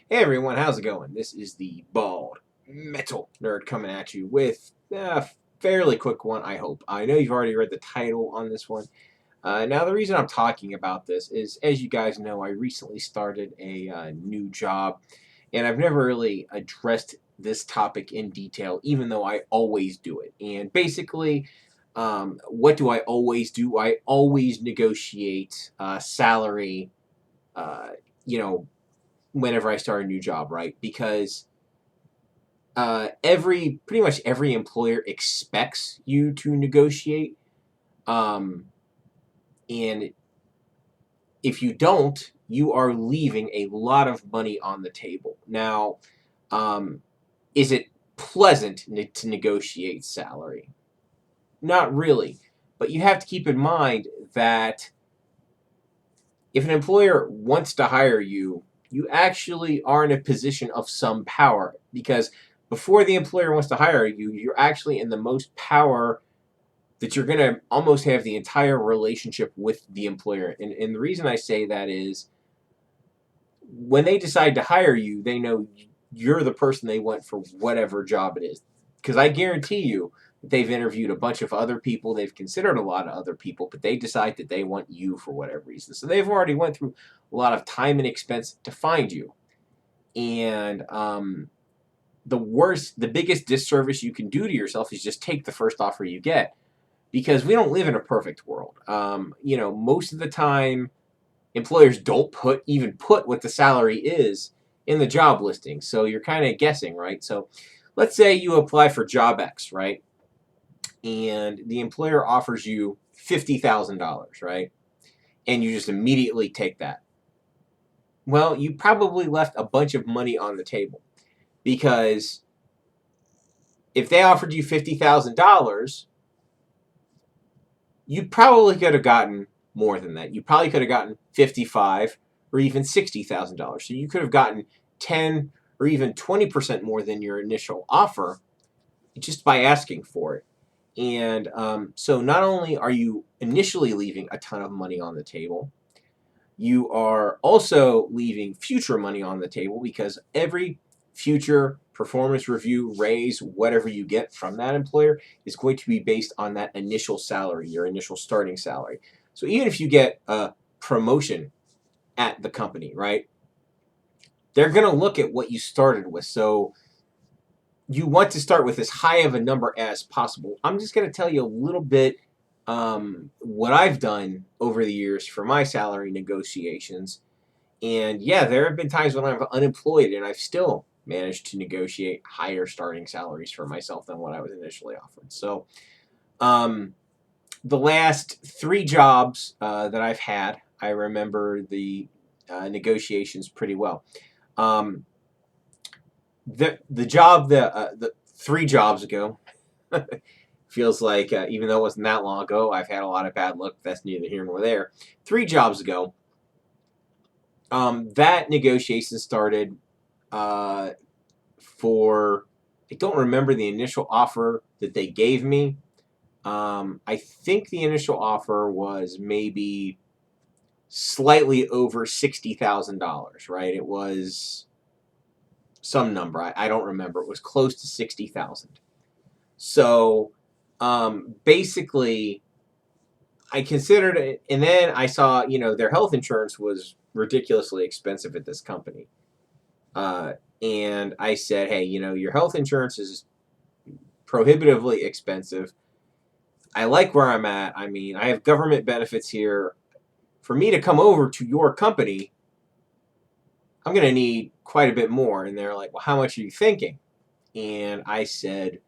Hey everyone, how's it going? This is the Bald Metal Nerd coming at you with a fairly quick one, I hope. I know you've already read the title on this one. Now, the reason I'm talking about this is, as you guys know, I recently started a new job, and I've never really addressed this topic in detail, even though I always do it. And basically, what do I always do? I always negotiate salary, uh, you know, whenever I start a new job, right? Because pretty much every employer expects you to negotiate, um, and if you don't, you are leaving a lot of money on the table. Now, um, is it pleasant to negotiate salary? Not really, but you have to keep in mind that if an employer wants to hire you, you actually are in a position of some power because before the employer wants to hire you, you're actually in the most power that you're going to almost have the entire relationship with the employer. And the reason I say that is when they decide to hire you, they know you're the person they want for whatever job it is. Because I guarantee you, they've interviewed a bunch of other people, they've considered a lot of other people, but they decide that they want you for whatever reason. So they've already went through a lot of time and expense to find you. And the biggest disservice you can do to yourself is just take the first offer you get, because we don't live in a perfect world. Most of the time, employers don't even put what the salary is in the job listing. So you're kind of guessing, right? So let's say you apply for job X, right? And the employer offers you $50,000, right? And you just immediately take that. Well, you probably left a bunch of money on the table because if they offered you $50,000, you probably could have gotten more than that. You probably could have gotten 55 or even $60,000. So you could have gotten 10 or even 20% more than your initial offer just by asking for it. And so not only are you initially leaving a ton of money on the table, you are also leaving future money on the table because every future performance review, raise, whatever you get from that employer is going to be based on that initial salary, your initial starting salary. So even if you get a promotion at the company, right, they're going to look at what you started with. So you want to start with as high of a number as possible. I'm just going to tell you a little bit what I've done over the years for my salary negotiations. And yeah, there have been times when I'm unemployed and I've still managed to negotiate higher starting salaries for myself than what I was initially offered. So, um, the last three jobs that I've had, I remember the negotiations pretty well. Um, the 3 jobs ago feels like even though it wasn't that long ago, I've had a lot of bad luck. That's neither here nor there. 3 jobs ago, that negotiation started uh, for I don't remember the initial offer that they gave me. I think the initial offer was maybe slightly over $60,000. Right? It was some number. I don't remember. It was close to 60,000. So basically, I considered it, and then I saw their health insurance was ridiculously expensive at this company. And I said, hey, your health insurance is prohibitively expensive. I like where I'm at. I mean, I have government benefits here. For me to come over to your company, I'm going to need quite a bit more. And they're like, well, how much are you thinking? And I said,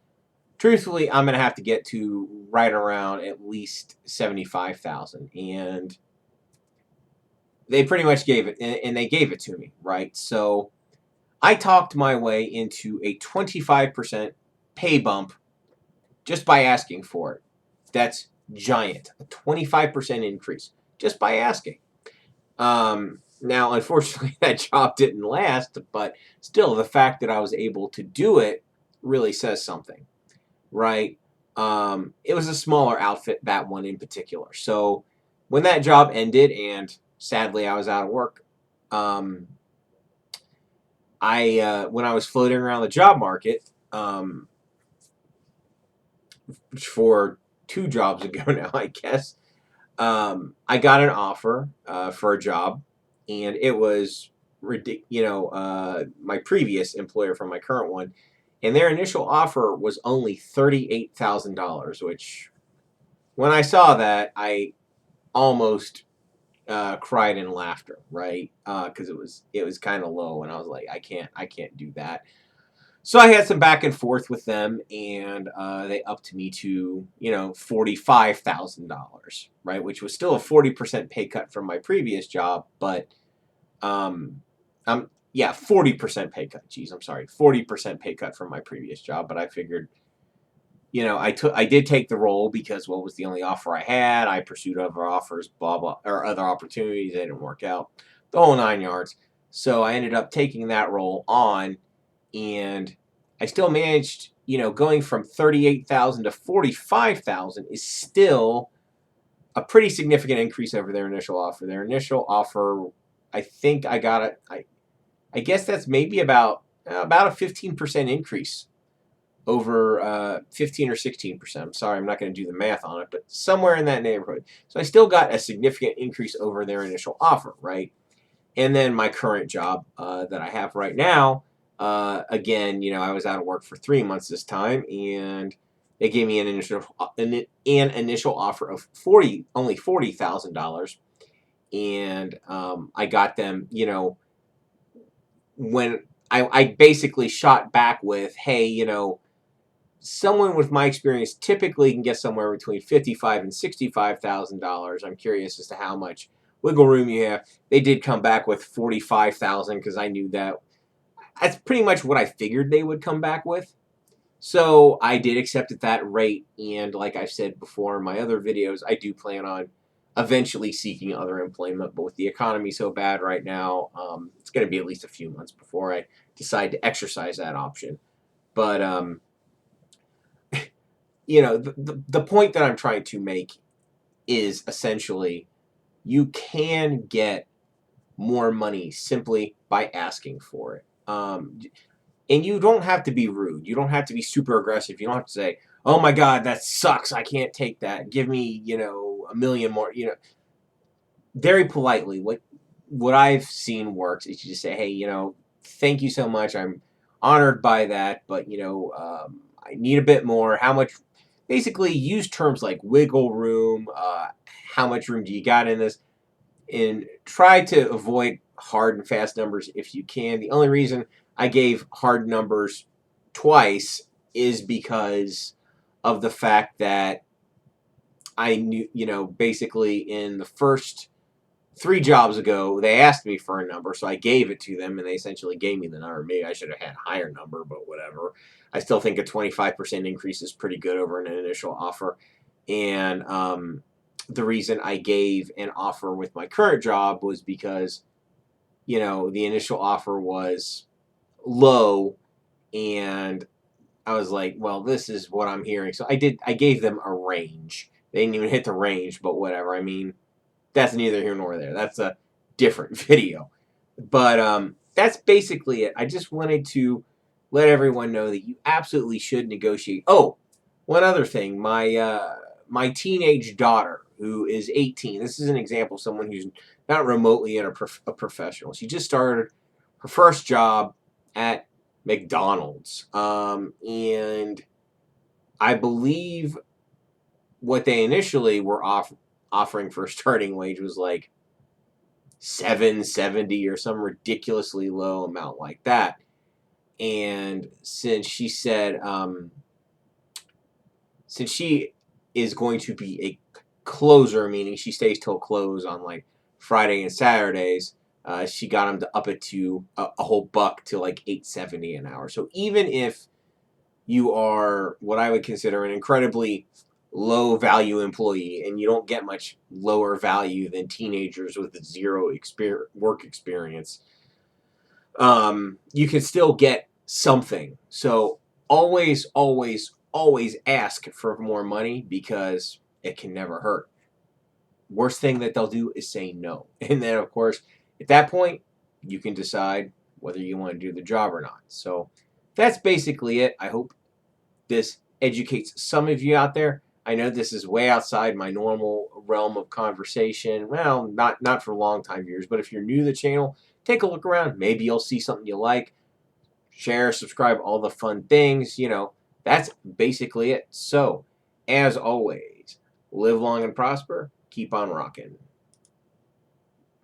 truthfully, I'm going to have to get to right around at least 75,000. And they pretty much gave it, and they gave it to me, right? So I talked my way into a 25% pay bump just by asking for it. That's giant. A 25% increase just by asking. Now, unfortunately, that job didn't last, but still, the fact that I was able to do it really says something, right? It was a smaller outfit, that one in particular. So when that job ended, and sadly I was out of work, um, when I was floating around the job market, for 2 jobs ago now, I guess, I got an offer for a job, and it was my previous employer from my current one, and their initial offer was only $38,000, which when I saw that, I almost cried in laughter, right? Because it was kind of low, and I was like, I can't do that. So I had some back and forth with them, and they upped me to $45,000, right, which was still a 40% pay cut from my previous job, but yeah, 40% pay cut. Geez, I'm sorry, 40% pay cut from my previous job, but I figured. I did take the role because what was the only offer I had. I pursued other offers, blah blah, or other opportunities. They didn't work out, the whole 9 yards. So I ended up taking that role on, and I still managed. Going from 38,000 to 45,000 is still a pretty significant increase over their initial offer. Their initial offer, I think I got it. I guess that's maybe about a 15% increase over 15 or 16%. I'm sorry, I'm not going to do the math on it, but somewhere in that neighborhood. So I still got a significant increase over their initial offer, right? And then my current job that I have right now, again, I was out of work for 3 months this time, and they gave me an initial offer of only $40,000, and I got them, when I basically shot back with, hey, someone with my experience typically can get somewhere between $55,000 and $65,000. I'm curious as to how much wiggle room you have. They did come back with 45,000 because I knew that's pretty much what I figured they would come back with. So I did accept at that rate, and like I've said before in my other videos, I do plan on eventually seeking other employment. But with the economy so bad right now, it's going to be at least a few months before I decide to exercise that option. But the point that I'm trying to make is essentially you can get more money simply by asking for it. And you don't have to be rude. You don't have to be super aggressive. You don't have to say, "Oh my God, that sucks. I can't take that. Give me, a million more." Very politely. What I've seen works is you just say, "Hey, thank you so much. I'm honored by that, but I need a bit more. How much?" Basically, use terms like wiggle room. How much room do you got in this? And try to avoid hard and fast numbers if you can. The only reason I gave hard numbers twice is because of the fact that I knew, basically in the first 3 jobs ago, they asked me for a number, so I gave it to them, and they essentially gave me the number. Maybe I should have had a higher number, but whatever. I still think a 25% increase is pretty good over an initial offer. And the reason I gave an offer with my current job was because, the initial offer was low, and I was like, well, this is what I'm hearing. So I gave them a range. They didn't even hit the range, but whatever. I mean, that's neither here nor there. That's a different video. But that's basically it. I just wanted to let everyone know that you absolutely should negotiate. Oh, one other thing. My teenage daughter, who is 18, this is an example of someone who's not remotely a professional. She just started her first job at McDonald's. And I believe what they initially were offering for a starting wage was like $7.70 or some ridiculously low amount like that. And since she said, since she is going to be a closer, meaning she stays till close on like Friday and Saturdays, she got them to up it to a whole buck to like $8.70 an hour. So even if you are what I would consider an incredibly low value employee and you don't get much lower value than teenagers with zero work experience, you can still get something. So always, always, always ask for more money because it can never hurt. Worst thing that they'll do is say no. And then, of course, at that point, you can decide whether you want to do the job or not. So that's basically it. I hope this educates some of you out there. I know this is way outside my normal realm of conversation. Well, not for long time viewers, but if you're new to the channel, take a look around. Maybe you'll see something you like. Share, subscribe, all the fun things. That's basically it. So, as always, live long and prosper. Keep on rocking.